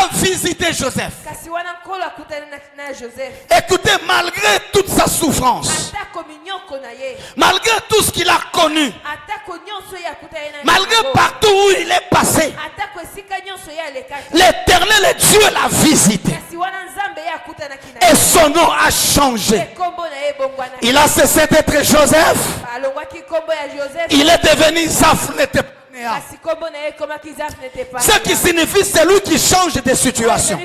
a visité Joseph. Écoutez, malgré toute sa souffrance, malgré tout ce qu'il a connu, malgré partout où il est passé, l'Éternel Dieu l'a visité. Et son nom a changé. Il a cessé d'être Joseph. Il est devenu Zaphnath. Ce qui signifie c'est lui qui change de situation.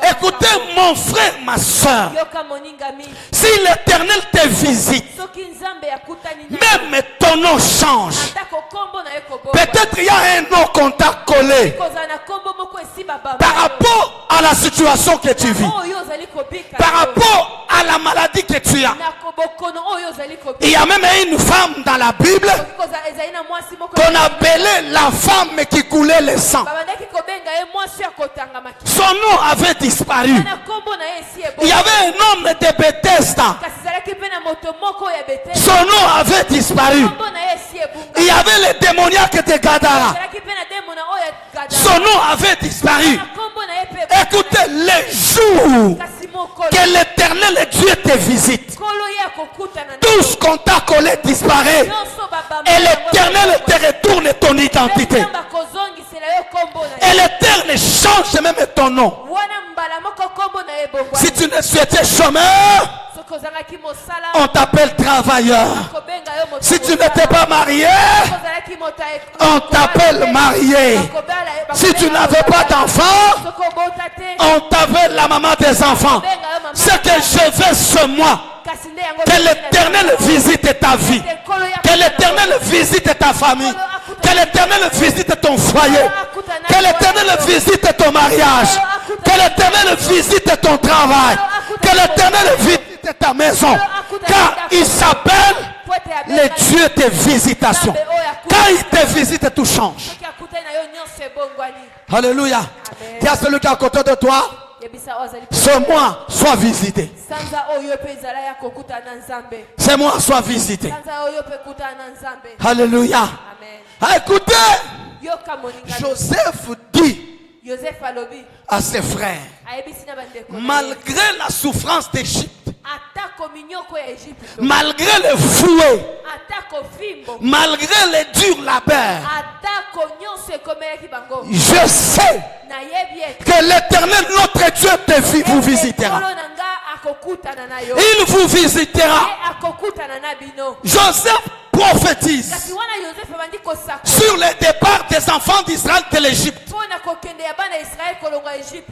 Écoutez mon frère, ma soeur, si l'Éternel te visite, même ton nom change. Peut-être il y a un nom qu'on t'a collé par rapport à la situation que tu vis, par rapport à la maladie que tu as. Il y a même une femme dans la Bible qu'on appelait la femme qui coulait le sang. Son nom avait disparu. Il y avait un homme de Bethesda. Son nom avait disparu. Il y avait les démoniaques de Gadara. Son nom avait disparu. Écoutez, les jours que l'Éternel Dieu te visite, tout ce qu'on t'a collé disparaît. Et l'Éternel te retourne ton identité. Et l'Éternel change même ton nom. Si tu ne souhaitais chômeur, on t'appelle travailleur. Si tu n'étais pas marié, on t'appelle marié. Si tu n'avais pas d'enfant, on t'appelle la maman des enfants. Ce que je veux ce mois, que l'Éternel visite ta vie, que l'Éternel visite ta famille, que l'Éternel visite ton foyer, que l'Éternel visite ton mariage, que l'Éternel visite ton travail, que l'Éternel visite ta maison, car il s'appelle le Dieu de visitation. Quand il te visite, tout change. Alléluia. Dis à celui qui est à côté de toi, ce mois soit visité. Ce mois soit visité. Alléluia. Écoutez, Joseph dit à ses frères, malgré la souffrance d'Égypte, malgré le fouet, malgré les durs labeurs, je sais que l'Éternel notre Dieu vous visitera. Il vous visitera. Joseph prophétise sur le départ des enfants d'Israël de l'Égypte.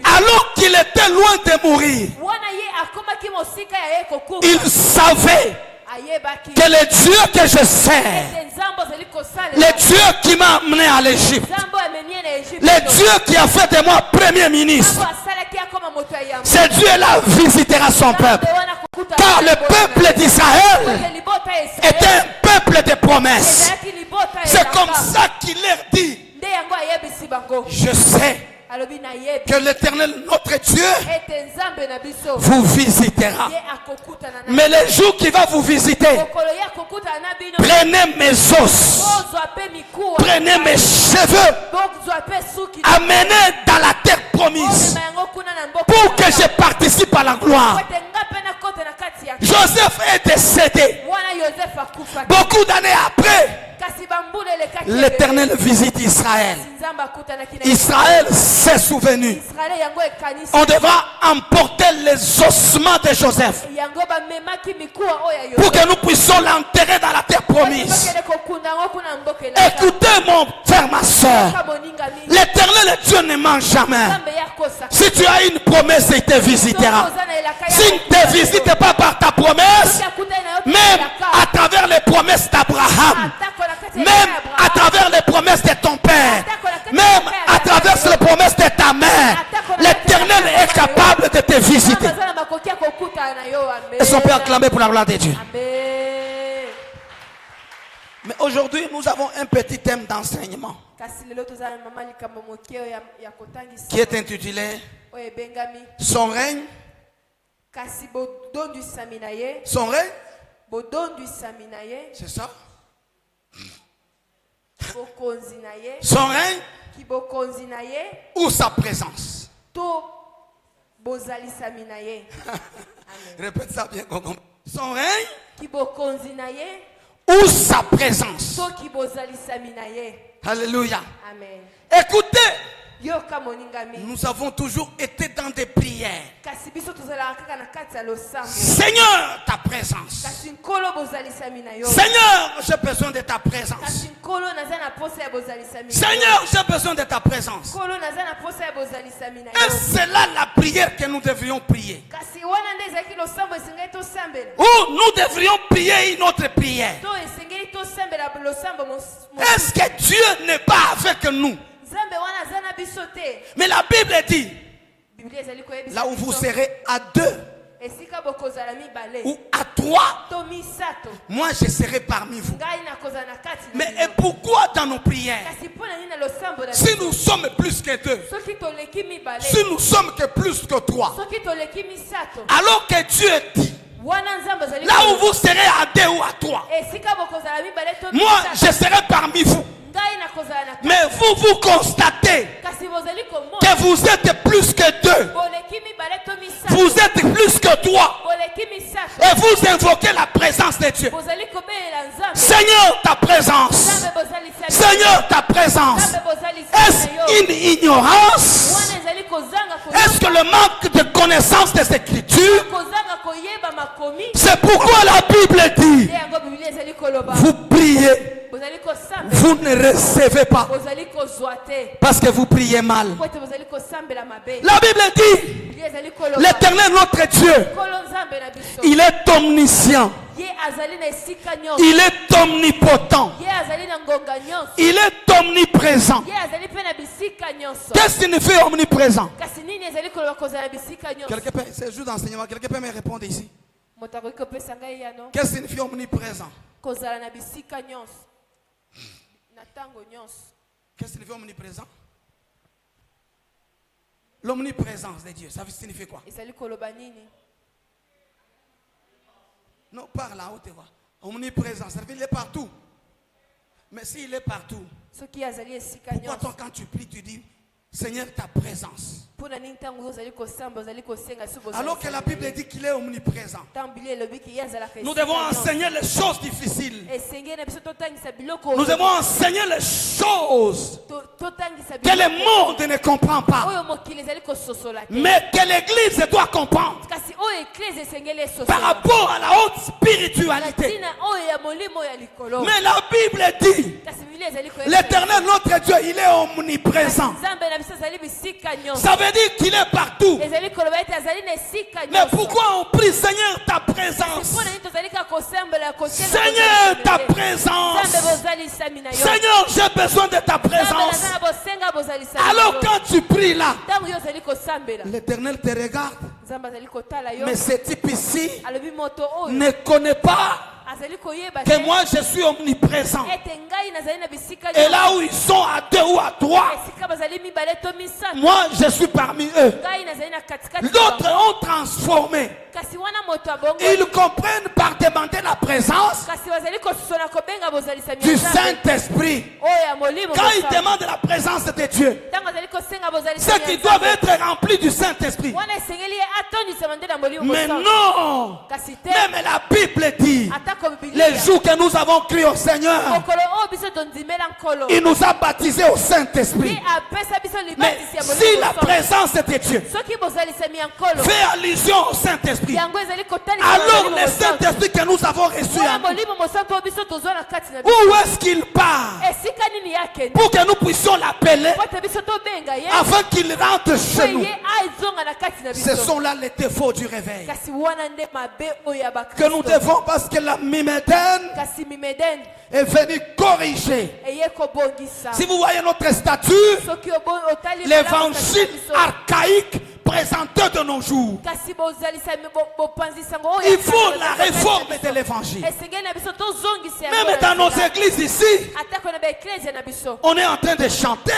Alors qu'il était loin de mourir, il savait que le Dieu que je sers, le Dieu qui m'a amené à l'Égypte, le Dieu qui a fait de moi premier ministre, ce Dieu-là visitera son peuple. Car le peuple d'Israël est un peuple de promesses. C'est comme ça qu'il leur dit, je sais que l'Éternel notre Dieu vous visitera. Mais le jour qu'il va vous visiter, prenez mes os, prenez mes cheveux, amenez dans la terre promise pour que je participe à la gloire. Joseph est décédé. Beaucoup d'années après, l'Éternel visite Israël. Israël s'est souvenu. On devra emporter les ossements de Joseph pour que nous puissions l'enterrer dans la terre promise. Écoutez mon frère, ma soeur, l'Éternel Dieu ne ment jamais. Si tu as une promesse, il te visitera. S'il ne te visite pas par ta promesse, même à travers les promesses d'Abraham, même à travers les promesses de ton père, même à travers les promesses de ta mère, l'Éternel est capable de te visiter. Est-ce qu'on peut acclamer pour la gloire de Dieu? Mais aujourd'hui, nous avons un petit thème d'enseignement qui est intitulé Son règne. Son règne. C'est ça? Son règne ou sa présence. Répète ça bien. Son règne ou sa présence. Alléluia. Amen. Écoutez, nous avons toujours été dans des prières. Seigneur, ta présence. Seigneur, j'ai besoin de ta présence. Seigneur, j'ai besoin de ta présence. Et c'est là la prière que nous devrions prier. Ou nous devrions prier une autre prière. Est-ce que Dieu n'est pas avec nous? Mais la Bible dit, là où vous serez à 2 ou à 3, moi je serai parmi vous. Mais et pourquoi dans nos prières, si nous sommes plus que 2, si nous sommes que plus que 3, alors que Dieu dit, là où vous serez à 2 ou à 3, moi je serai parmi vous. Mais vous constatez que vous êtes plus que 2. Vous êtes plus que 3. Et vous invoquez la présence de Dieu. Seigneur, ta présence. Seigneur, ta présence. Est-ce une ignorance? Est-ce que le manque de connaissance des Écritures? C'est pourquoi la Bible dit, vous priez, vous ne recevez pas parce que vous priez mal. La Bible dit, l'Éternel notre Dieu, il est omniscient, il est omnipotent, il est omniprésent. Qu'est-ce que signifie omniprésent? C'est juste d'enseignement. Quelqu'un peut me répondre ici? Qu'est-ce que signifie omniprésent? Qu'est-ce que signifie omniprésent? L'omniprésence de Dieu, ça signifie quoi? Non, par là, tu vois. Omniprésent, ça veut dire qu'il est partout. Mais s'il est partout, pourquoi toi quand tu pries, tu dis Seigneur, ta présence? Alors que la Bible dit qu'il est omniprésent. Nous devons enseigner les choses difficiles. Nous devons enseigner les choses que le monde ne comprend pas, mais que l'Église doit comprendre par rapport à la haute spiritualité. Mais la Bible dit, l'Éternel notre Dieu, il est omniprésent. Ça veut dire qu'il est partout. Mais pourquoi on prie Seigneur ta présence? Seigneur ta présence. Seigneur, j'ai besoin de ta présence. Alors quand tu pries là, l'Éternel te regarde. Mais ce type ici ne connaît pas que moi je suis omniprésent. Et là où ils sont à 2 ou à 3, moi je suis parmi eux. D'autres ont transformé. Ils comprennent par demander la présence du Saint-Esprit. Quand ils demandent la présence de Dieu, c'est qu'ils doivent être remplis du Saint-Esprit. Mais non, même la Bible dit, les jours que nous avons crié au Seigneur, il nous a baptisés au Saint-Esprit. Mais si la présence de Dieu fait allusion au Saint-Esprit, alors le Saint-Esprit que nous avons reçu, où est-ce qu'il part? Pour que nous puissions l'appeler afin qu'il rentre chez nous. Ce sont là les défauts du réveil que nous devons, parce que la Mimeden est venue corriger. Si vous voyez notre statut, l'évangile archaïque présenté de nos jours, il faut la réforme de l'évangile. Même dans nos églises ici, on est en train de chanter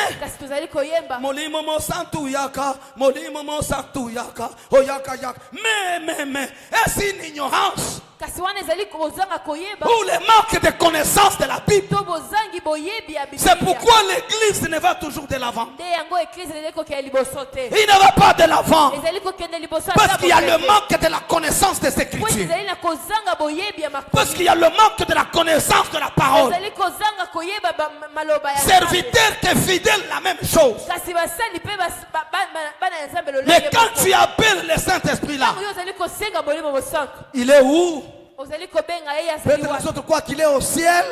mais est-ce une ignorance? Ou les manques de connaissances de la Bible. C'est pourquoi l'église ne va toujours de l'avant. Il ne va pas de l'avant. Parce qu'il y a le manque de la connaissance des Écritures. Parce qu'il y a le manque de la connaissance de la parole. Serviteur que fidèle, la même chose. Mais quand tu appelles le Saint-Esprit là, il est où? Peut-être les autres croient qu'il est au ciel.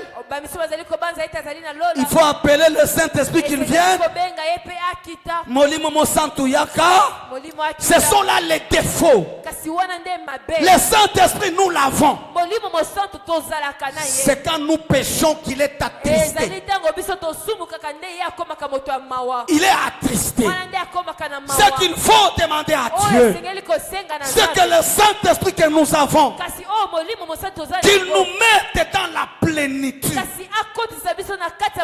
Il faut appeler le Saint-Esprit qu'il vienne. Ce sont là les défauts. Le Saint-Esprit, nous l'avons. C'est quand nous péchons qu'il est attristé. Il est attristé. Ce qu'il faut demander à Dieu, c'est que le Saint-Esprit que nous avons, qu'il nous mette dans la plénitude.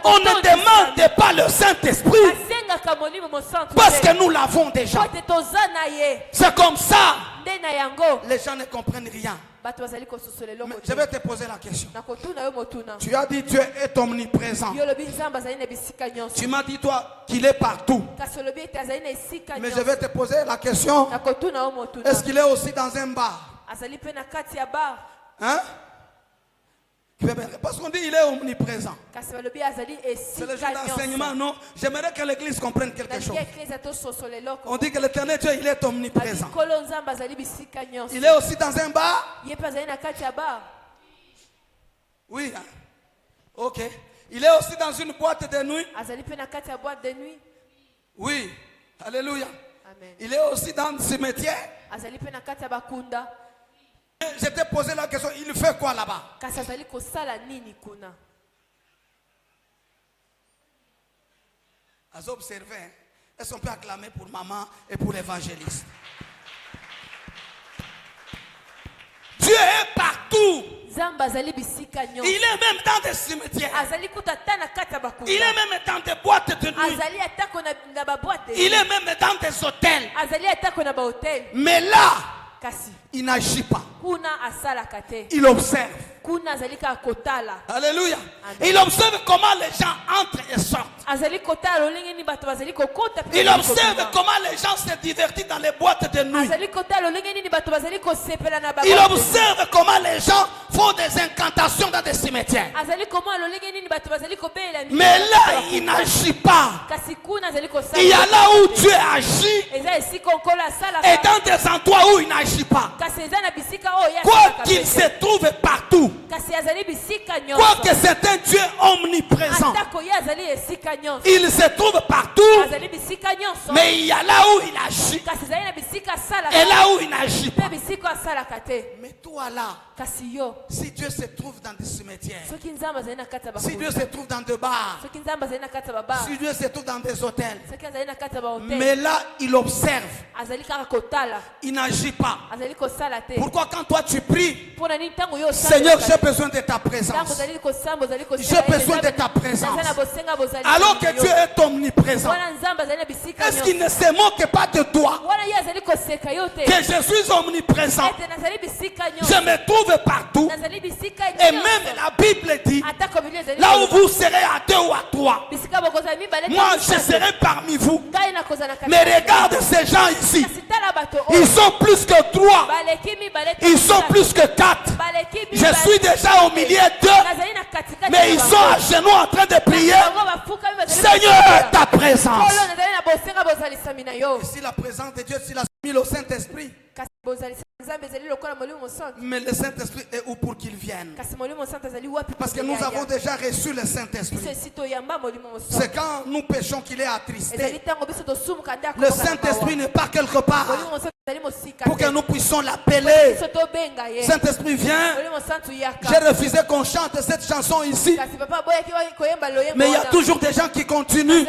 On ne demande pas le Saint-Esprit parce que nous l'avons déjà. C'est comme ça. Les gens ne comprennent rien. Mais je vais te poser la question. Tu as dit Dieu est omniprésent. Tu m'as dit toi qu'il est partout. Mais je vais te poser la question. Est-ce qu'il est aussi dans un bar? Hein? Parce qu'on dit il est omniprésent. C'est le genre d'enseignement, non? J'aimerais que l'église comprenne quelque chose. On dit que l'éternel Dieu, il est omniprésent. Il est aussi dans un bar? Oui. Hein? Ok. Il est aussi dans une boîte de nuit? Oui. Alléluia. Amen. Il est aussi dans le cimetière? Je t'ai posé la question, il fait quoi là-bas? À observer, est-ce qu'on peut acclamer pour maman et pour l'évangéliste? Dieu est partout. Il est même dans des cimetières. Il est même dans des boîtes de nuit. Il est même dans des hôtels. Mais là, il n'agit pas. Il observe. Alléluia. Il observe comment les gens entrent et sortent. Il observe comment les gens se divertissent dans les boîtes de nuit. Il observe comment les gens font des incantations dans des cimetières. Mais là, il n'agit pas. Il y a là où Dieu agit et dans des endroits où il n'agit pas. Quoi qu'il se trouve partout. Quoique c'est un Dieu omniprésent, il se trouve partout, mais il y a là où il agit et là où il n'agit pas. Mais toi là, si Dieu se trouve dans des cimetières, si Dieu se trouve dans des bars, si Dieu se trouve dans des hôtels, mais là il observe, il n'agit pas. Pourquoi quand toi tu pries, Seigneur, j'ai besoin de ta présence, j'ai besoin de ta présence, alors que Dieu est omniprésent, est-ce qu'il ne se moque pas de toi que je suis omniprésent? Je me trouve partout. Et même la Bible dit, là où vous serez à 2 ou à 3, moi je serai parmi vous. Mais regarde ces gens ici, ils sont plus que 3, ils sont plus que 4. Je suis déjà au milieu d'eux, mais ils sont à genoux en train de prier. Seigneur, ta présence. Et si la présence de Dieu, s'il a mis le Saint-Esprit, mais le Saint-Esprit est où pour qu'il vienne? Parce que nous avons déjà reçu le Saint-Esprit. C'est quand nous péchons qu'il est attristé. Le Saint-Esprit n'est pas quelque part pour que nous puissions l'appeler. Saint-Esprit vient. J'ai refusé qu'on chante cette chanson ici, mais il y a toujours des gens qui continuent.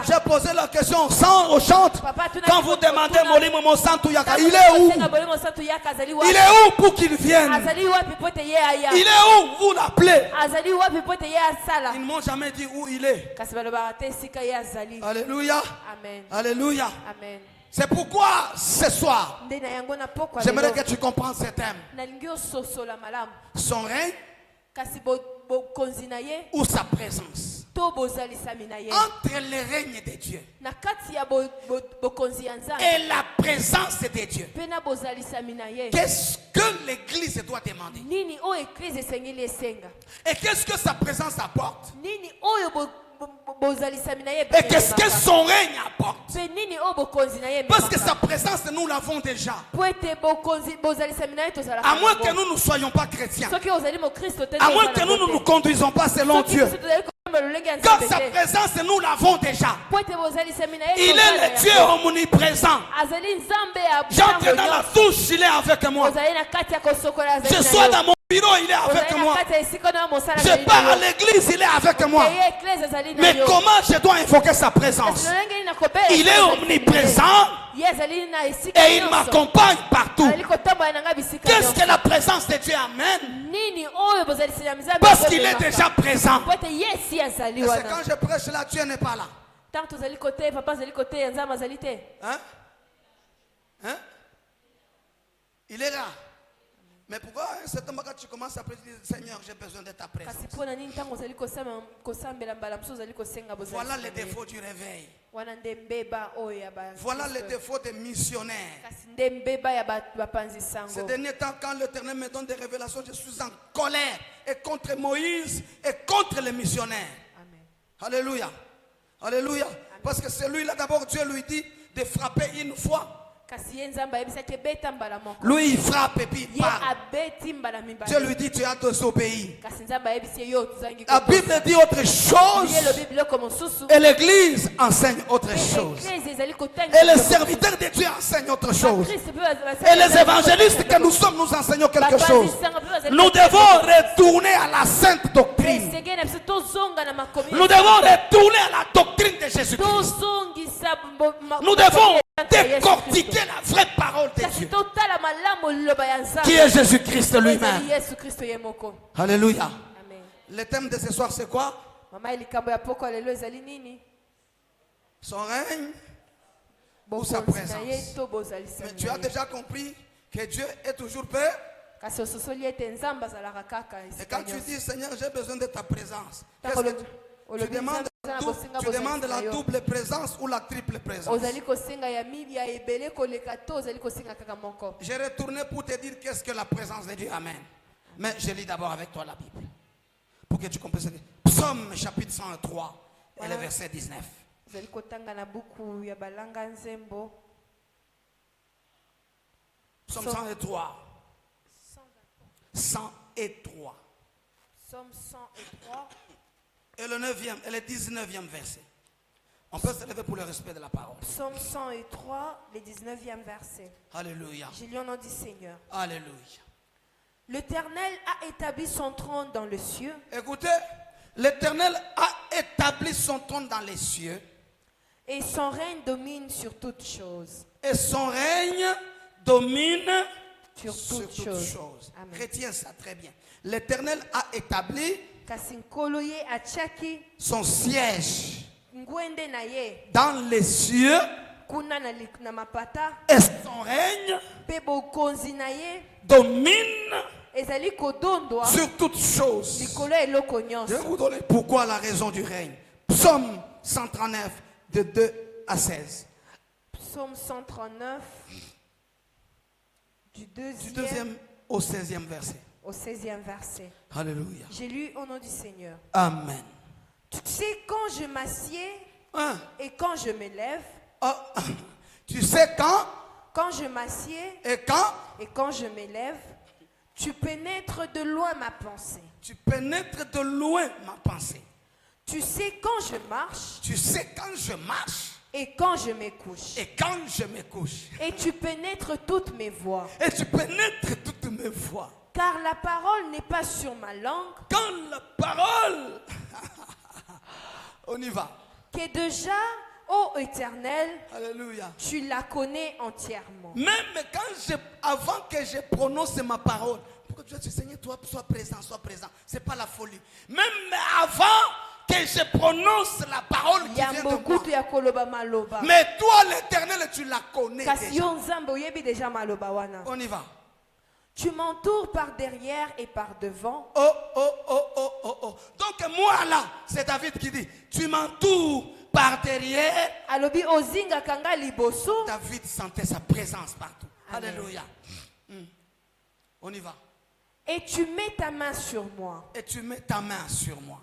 J'ai posé la question sans on chante. Quand vous demandez Molimo Santo Yaka, il est où? Il est où pour qu'il vienne? Il est où? Vous l'appelez. Ils ne m'ont jamais dit où il est. Alléluia. Amen. Alléluia. Amen. C'est pourquoi ce soir, j'aimerais que tu comprennes ce thème. Son règne ou sa présence. Entre le règne de Dieu et la présence de Dieu, qu'est-ce que l'Église doit demander? Et qu'est-ce que sa présence apporte? Et qu'est-ce que son règne apporte? Parce que sa présence, nous l'avons déjà. À moins que nous ne soyons pas chrétiens, à moins que nous ne nous conduisons pas selon Dieu, quand sa présence, nous l'avons déjà. Il est le Dieu omniprésent. J'entre dans la douche, il est avec moi. Je suis dans mon bureau, il est avec moi. Je pars à l'église, il est avec moi. Mais comment je dois invoquer sa présence? Il est omniprésent et il m'accompagne partout. Qu'est-ce que la présence de Dieu amène? Parce qu'il est déjà présent. C'est quand je prêche là, Dieu n'est pas là. Hein? Hein? Il est là. Mais pourquoi c'est quand tu commences à prier, Seigneur, j'ai besoin de ta présence? Voilà les défauts du réveil. Voilà les défauts des missionnaires. Ces derniers temps, quand l'Éternel me donne des révélations, je suis en colère et contre Moïse et contre les missionnaires. Amen. Alléluia. Alléluia. Amen. Parce que celui-là, d'abord, Dieu lui dit de frapper une fois. Lui il frappe et puis il parle. Dieu lui dit tu as désobéi. La Bible dit autre chose et l'Église enseigne autre chose et les serviteurs de Dieu enseignent autre chose et les évangélistes que nous sommes nous enseignons quelque chose. Nous devons retourner à la sainte doctrine. Nous devons retourner à la doctrine de Jésus-Christ. Nous devons décortiquer la vraie parole de Dieu qui est Jésus-Christ lui-même. Alléluia. Le thème de ce soir c'est quoi? Son règne ou sa présence. Mais tu as déjà compris que Dieu est toujours Père. Et quand tu dis Seigneur j'ai besoin de ta présence, qu'est-ce que tu demandes la double présence ou la triple présence? J'ai retourné pour te dire qu'est-ce que la présence de Dieu amène. Mais je lis d'abord avec toi la Bible. Pour que tu comprennes. Psaume chapitre 103 et le verset 19. Psaume 103. 103. Psaume 103. Et le 9e et le 19e verset. On peut se lever pour le respect de la parole. Psaume 103, le 19e verset. Alléluia. J'ai lu au nom du Seigneur. Alléluia. L'Éternel a établi son trône dans les cieux. Écoutez, l'Éternel a établi son trône dans les cieux. Et son règne domine sur toutes choses. Et son règne domine sur toutes choses. Retiens ça très bien. L'Éternel a établi son siège dans les cieux et son règne domine sur toutes choses. Je vais vous donner pourquoi la raison du règne. Psaume 139 de 2 à 16. Psaume 139 du 2e au 16e verset. Au 16e verset. Alléluia. J'ai lu au nom du Seigneur. Amen. Tu sais quand je m'assieds et quand je me lève. Tu sais quand je m'assieds et quand je me lève, tu pénètres de loin ma pensée. Tu pénètres de loin ma pensée. Tu sais quand je marche. Tu sais quand je marche. Et quand je me couche. Et quand je me couche. Et tu pénètres toutes mes voies. Et tu pénètres toutes mes voies. Car la parole n'est pas sur ma langue. Quand la parole. On y va. Que déjà, ô Éternel, alléluia, tu la connais entièrement. Même avant que je prononce ma parole, pourquoi tu dis Seigneur, toi, sois présent. C'est pas la folie. Même avant que je prononce la parole qui vient de moi. Mais toi, l'Éternel, tu la connais déjà. On y va. Tu m'entoures par derrière et par devant. Oh. Donc moi là, c'est David qui dit, tu m'entoures par derrière. David sentait sa présence partout. Amen. Alléluia. On y va. Et tu mets ta main sur moi. Et tu mets ta main sur moi.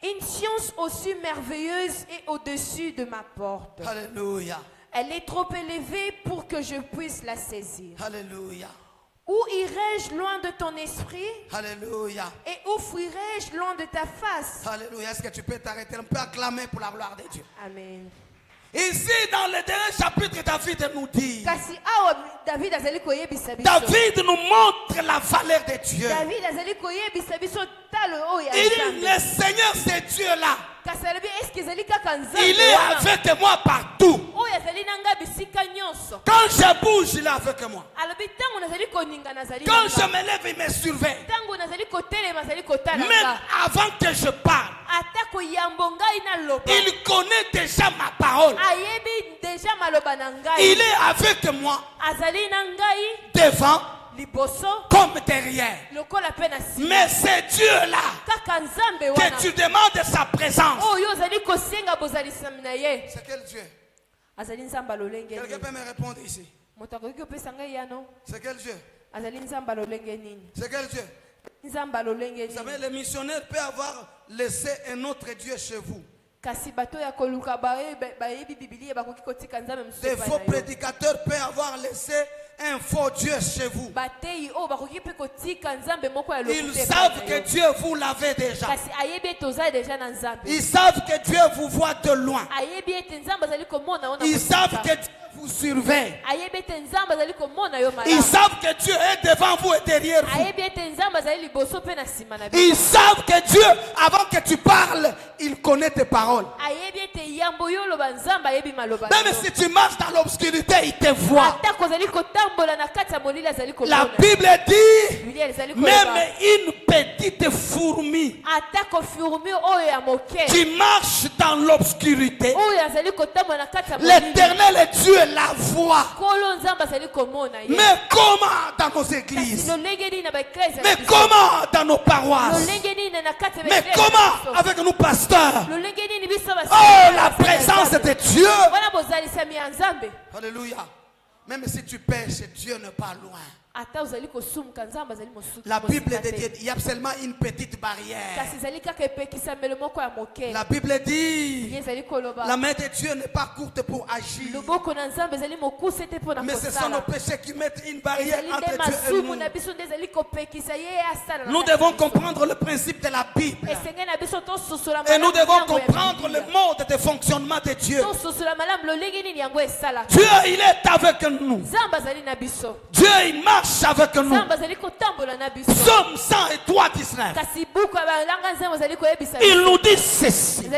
Une science aussi merveilleuse est au-dessus de ma porte. Alléluia. Elle est trop élevée pour que je puisse la saisir. Alléluia. Où irai-je loin de ton esprit? Alléluia. Et où fuirai-je loin de ta face? Alléluia. Est-ce que tu peux t'arrêter un peu, acclamer pour la gloire de Dieu? Amen. Ici, dans le dernier chapitre, David nous dit, David nous montre la valeur de Dieu. Il dit, le Seigneur, c'est Dieu là. Il est avec moi partout. Quand je bouge, il est avec moi. Quand je me lève, il me surveille. Même avant que je parle, il connaît déjà ma parole. Il est avec moi devant comme derrière. Mais c'est Dieu là que tu demandes sa présence. C'est quel Dieu? Quelqu'un peut me répondre ici? C'est quel Dieu? C'est quel Dieu? Vous savez, les missionnaires peuvent avoir laissé un autre Dieu chez vous. Des faux prédicateurs peuvent avoir laissé un faux Dieu chez vous. Ils savent que Dieu vous l'avait déjà. Ils savent que Dieu vous voit de loin. Ils savent que Dieu vous surveille. Ils savent que Dieu est devant vous et derrière vous. Ils savent que Dieu, avant que tu parles, il connaît tes paroles. Même si tu marches dans l'obscurité, il te voit. La Bible dit, même une petite fourmi qui marche dans l'obscurité, l'Éternel Dieu la voit. Mais comment dans nos églises? Mais comment dans nos paroisses? Mais comment avec nos pasteurs? Oh, la présence de Dieu. Alléluia. Même si tu pêches, Dieu n'est pas loin. La Bible dit il y a seulement une petite barrière. La Bible dit la main de Dieu n'est pas courte pour agir. Mais ce sont nos péchés qui mettent une barrière entre Dieu et nous. Nous devons comprendre le principe de la Bible. Et nous devons comprendre le mode de fonctionnement de Dieu. Dieu, il est avec nous. Dieu, il marche avec nous. Psaume 103, 19. Il nous dit ceci.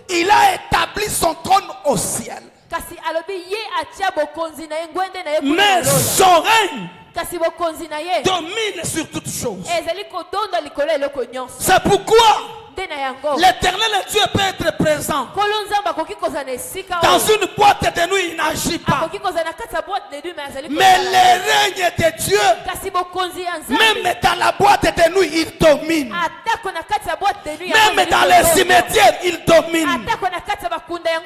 Il a établi son trône au ciel. Mais son règne domine sur toutes choses. C'est pourquoi l'Éternel Dieu peut être présent. Dans une boîte de nuit, il n'agit pas. Mais le règne de Dieu, même dans la boîte de nuit, il domine. Même dans les cimetières, il domine.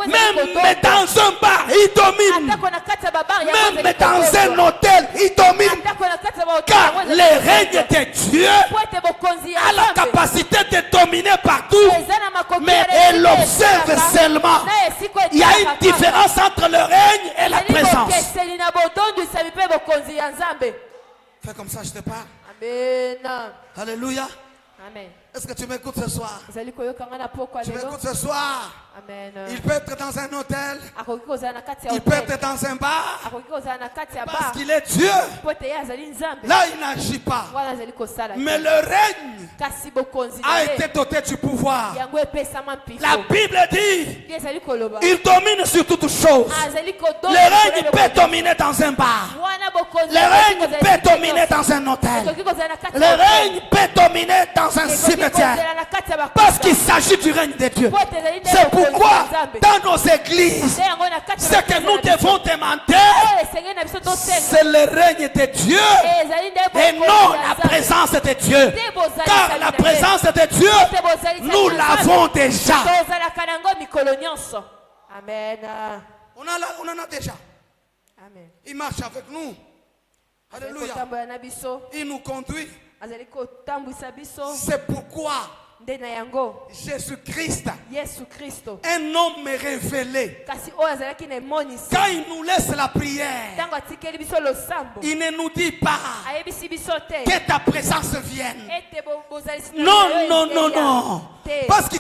Même dans un bar, il domine. Même dans un hôtel, il domine. Car le règne de Dieu a la capacité de dominer partout, mais elle observe seulement. Il y a une différence entre le règne et la présence. Fais comme ça, je te parle. Amen. Alléluia. Amen. Est-ce que tu m'écoutes ce soir? Tu m'écoutes ce soir? Amen. Il peut être dans un hôtel. Il peut être dans un bar. Parce qu'il est Dieu. Là, il n'agit pas. Mais le règne a été doté du pouvoir. La Bible dit il domine sur toutes choses. Le règne peut dominer dans un bar. Le règne peut dominer dans un hôtel. Le règne peut dominer dans un cimetière. Parce qu'il s'agit du règne de Dieu. C'est pourquoi dans nos églises, ce que nous devons demander, c'est le règne de Dieu et non la présence de Dieu. Car la présence de Dieu, nous l'avons déjà. Amen. On en a déjà. Amen. Il marche avec nous. Alléluia. Il nous conduit. C'est pourquoi Jésus-Christ, un homme révélé, quand il nous laisse la prière, il ne nous dit pas que ta présence vienne. Non, non, non, non. Parce que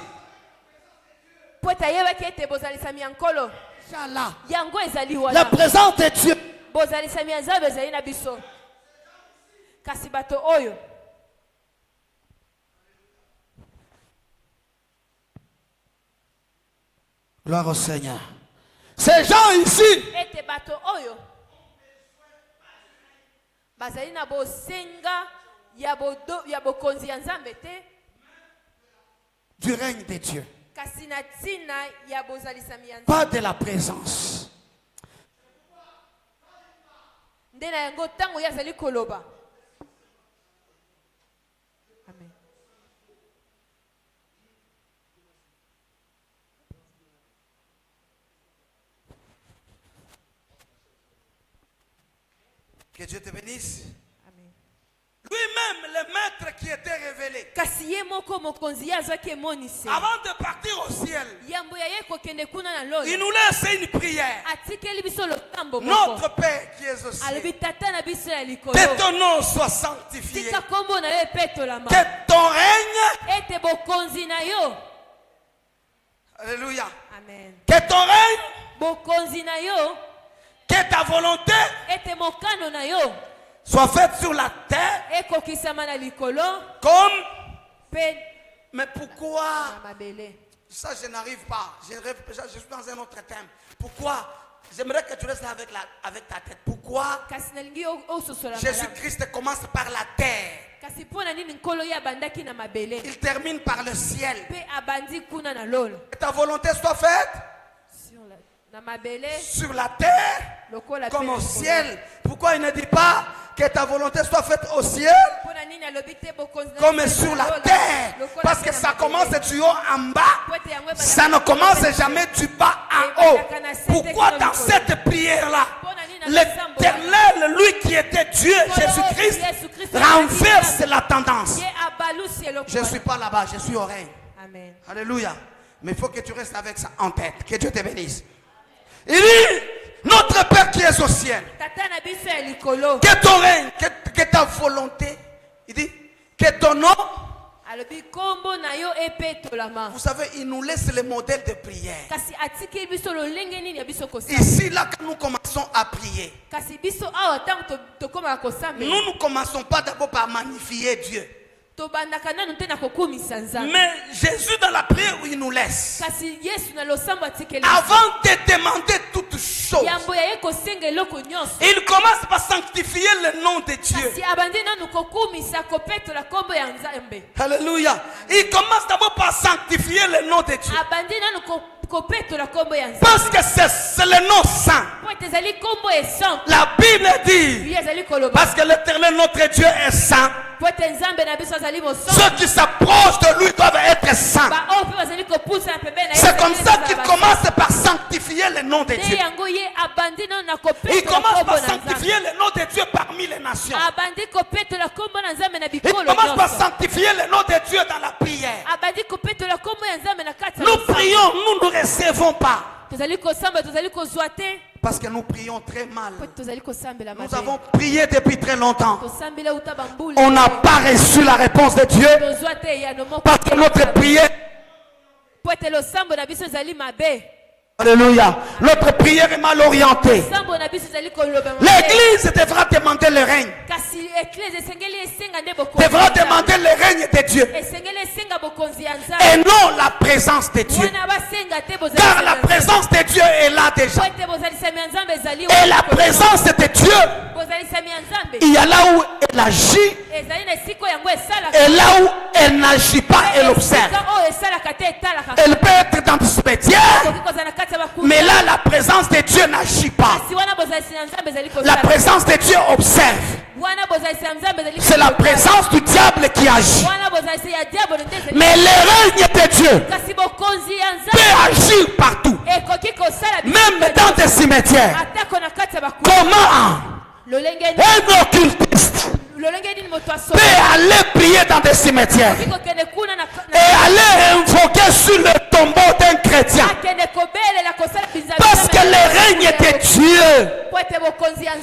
la présence de Dieu, gloire au Seigneur. Ces gens ici, du règne de Dieu, pas de la présence. Amen. Que Dieu te bénisse. Amen. Lui-même, le maître qui était révélé, avant de partir au ciel, il nous laisse une prière. Notre Père qui est au ciel, que ton nom soit sanctifié, que ton règne, alléluia, Amen. que ton règne, que ta volonté soit faite sur la terre comme. Mais pourquoi? Ça, je n'arrive pas. Je suis dans un autre thème. Pourquoi? J'aimerais que tu restes là avec ta tête. Pourquoi Jésus-Christ commence par la terre? Il termine par le ciel. Que ta volonté soit faite sur la terre comme au ciel. Pourquoi il ne dit pas que ta volonté soit faite au ciel comme sur la terre? Parce que ça commence du haut en bas. Ça ne commence jamais du bas en haut. Pourquoi dans cette prière-là, l'Éternel, lui qui était Dieu, Jésus-Christ, renverse la tendance? Je ne suis pas là-bas, je suis au règne. Amen. Alléluia. Mais il faut que tu restes avec ça en tête. Que Dieu te bénisse. Il dit, notre Père qui est au ciel, que ton règne, que ta volonté, il dit, que ton nom. Vous savez, il nous laisse le modèle de prière. Ici, là, quand nous commençons à prier, nous ne commençons pas d'abord par magnifier Dieu. Mais Jésus dans la prière où il nous laisse, avant de demander toutes choses, il commence par sanctifier le nom de Dieu. Alléluia. Il commence d'abord par sanctifier le nom de Dieu. Parce que c'est le nom saint. La Bible dit, parce que l'Éternel notre Dieu est saint, ceux qui s'approchent de lui doivent être saints. C'est comme ça qu'il commence par sanctifier le nom de Dieu. Il commence par sanctifier le nom de Dieu parmi les nations. Il commence par sanctifier le nom de Dieu dans la prière. Nous prions, nous ne recevons pas. Parce que nous prions très mal. Nous avons prié depuis très longtemps. On n'a pas reçu la réponse de Dieu. Parce que notre prière Alléluia. Notre prière est mal orientée. L'église devra demander le règne. Devra demander le règne de Dieu. Et non la présence de Dieu. Car la présence de Dieu est là déjà. Et la présence de Dieu, il y a là où elle agit. Et là où elle n'agit pas, elle observe. Elle peut être dans le cimetière. Mais là, la présence de Dieu n'agit pas. La présence de Dieu observe. C'est la présence du diable qui agit. Mais le règne de Dieu peut agir partout. Même dans des cimetières. Comment un occultiste peut aller prier dans des cimetières et aller invoquer sur le tombeau d'un chrétien? Parce que le règne de Dieu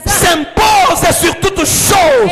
s'impose sur toute chose